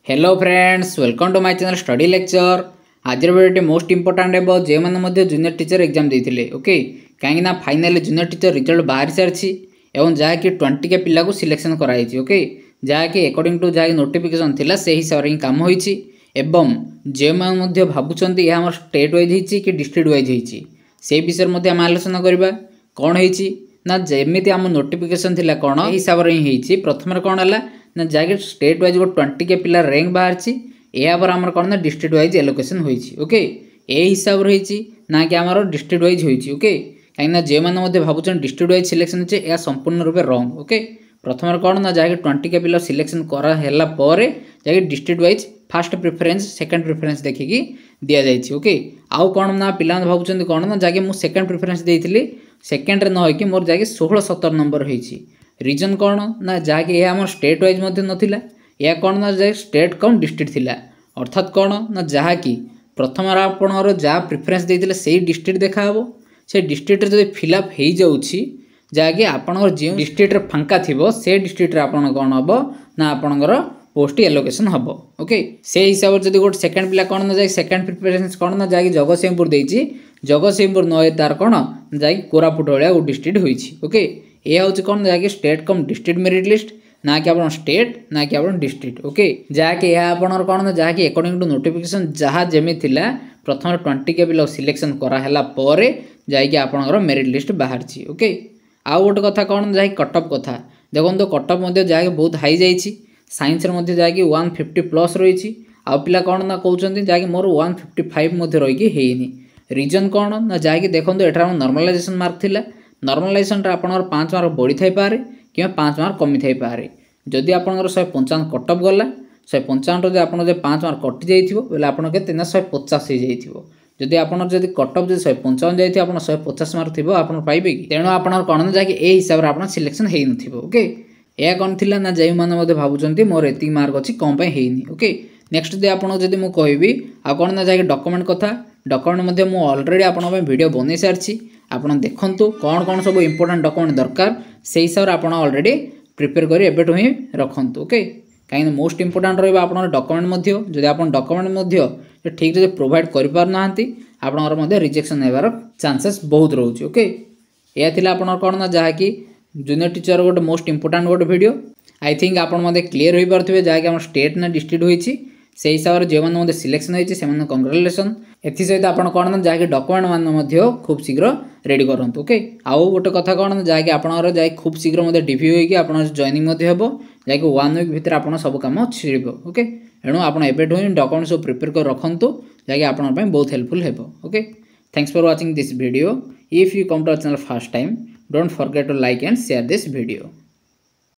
Hello friends welcome to my channel study lecture. आज video most important है जो मैंने जूनियर टीचर एग्जाम देते ओके कहीं फाइनाली जूनियर टीचर रिजल्ट बाहरी सारी एवं जहाँकि 20 के पिला को सिलेक्शन कराई ओके जहाँकि अकॉर्डिंग टू जहाँ नोटिफिकेशन थिला से हिसाब से काम होईची एवं जे मैंने भावुं यह स्टेट वाइज होती कि डिस्ट्रिक्ट वाइज होती से विषय आम आलोचना करवा कौन होती ना जमी आम नोटिफिकेशन थिला कौन हिसाब से ही प्रथम कौन है ना जहाँकि स्टेट वाइज गो 20 के पिला रैंक बाहर यापर आमर कौन ना डिस्ट्रिक्ट वाइज एलोकेशन होती ओके ए हिसाब रही ना कि आमर डिस्ट्रिक्ट वाइज होती ओके कहीं जे मैंने भावुं डिस्ट्रिक्ट वाइज सिलेक्शन होचे यह संपूर्ण रूप रंग ओके प्रथम कौन ना जहाँकि 20 के पिला सिलेक्शन कराला जहाँकि district wise first preference second preference देखिकी दि जाए ओके आउ कौन ना पिला भावुं कौन ना जहाँकि मुझे सेकेंड प्रिफरेन्स देती सेकेंड रे न होइकी मोर जहाँकि 16-17 नंबर होती रिजन कौन ना जहाँकि यह आम स्टेट वाइज नाला या कौन ना जहाँ स्टेट कम डिस्ट्रिक्ट थिला अर्थात कौन ना जहाँकि प्रथम आपणर जहाँ प्रिफरेन्स देते से डिस्ट्रिक्ट देखा से डिस्ट्रिक्ट जब फिलअप हो जाऊँगी जहाँकि आपणर जो डिस्ट्रिक्ट फांका थी से डिस्ट्रिक्ट आपण कौन हम ना आपणकर पोस्ट एलोकेशन हम ओके से हिसाब से जब गोटे सेकेंड पिला कौन ना जा सेकेंड प्रिफरेन्स कौन ना जहाँकि जगतसिंहपुर देती जगतसिंहपुर न तार कौन जहाँकि कोरापुट भाया गोटे डिस्ट्रिक्ट होती ओके यह हूँ कौन जहाँकि स्टेट कम डिस्ट्रिक्ट मेरिट लिस्ट ना कि आप स्टेट ना कि आप डिस्ट्रिक्ट ओके जहाँकि यह आपणर कौन ना जहाँकि अकॉर्डिंग टू नोटिफिकेशन जहाँ जमी थिला प्रथम 20 के पिला सिलेक्शन कराला जहाँकि आपणर मेरिट लिस्ट बाहरी ओके आउ गोटे कथा कौन जहाँकि कटअप कथा देखो कटअप जहाँकि बहुत हाई जाइए साइंस जहाँकि 150+ रही आउ पिला कौन ना कहते जहाँकि मोर 155 रहीकि होनी रिजन कौन ना जहाँकि देखो एठार नॉर्मलाइजेशन मार्क थिला नॉर्मलाइजेशन आपणर 5 मार्क बढ़ी थाई पारे कि 5 मार्क कमी थाई पारे जदि आपणर 155 कटअप गला 155 रो आपन 5 मार्क कटि जाइथिबो बेले आपन केते ना 150 हो जाइथिबो जदि आपन जदि कटअप जदि 155 जाइथि आपन 150 मार्क थिबो आपन पाइबे कि तेणु आपणर कोन जाके ए हिसाब रे आपन सिलेक्शन हेइ नथिबो ओके ए कोन थिला ना जै माने मते भाबुचंती मोर एति मार्क अछि कम पय हेइनी ओके नेक्स्ट दे आपन जदि मु कहबी आ कोन ना जाके डॉक्यूमेंट कथा डॉक्यूमेंट मध्ये मु ऑलरेडी आपन पे वीडियो बनै सारछि आपन देखंतु कोन कोन सब इंपोर्टेंट डॉक्यूमेंट दरकार से हिसाब रे आपन ऑलरेडी प्रिपेयर करी एबेटु ही रखंतु ओके कहीं मोस्ट इंपोर्टेंट रहा आप डॉक्यूमेंट जदि आप डॉक्यूमेंट ठीक से प्रोवाइड कर पार रिजेक्शन होबार चांसेस बहुत रोचे ओके यह थी आप कौन ना जहाँकि जूनियर टीचर गोटे मोस्ट इंपोर्टेंट गोटे वीडियो आई थिंक आप क्लीयर हो पारे जहाँकि आम स्टेट ना डिस्ट्रिक्ट होती से हिसाब से जो मैंने सिलेक्शन होती से कंग्रेचुलेसन एसत आप कौन ना जहाँकि डॉक्यूमेंट मान खूब शीघ्र रेडी करूँ ओके आउ गोटे कथा कौन जहाँकि आपंकर जहाँ खूब शीघ्र डिव्यू होगी आप जॉइनिंग हम जहाँकि 1 वीक भितर आप सब कम छिड़ ओके एणु आप डॉक्यूमेंट सब प्रिपेयर कर रखुँ जहाँकि आप बहुत हेल्पफुल है okay thanks for watching this video if you come to our channel first time don't forget to like and share this video.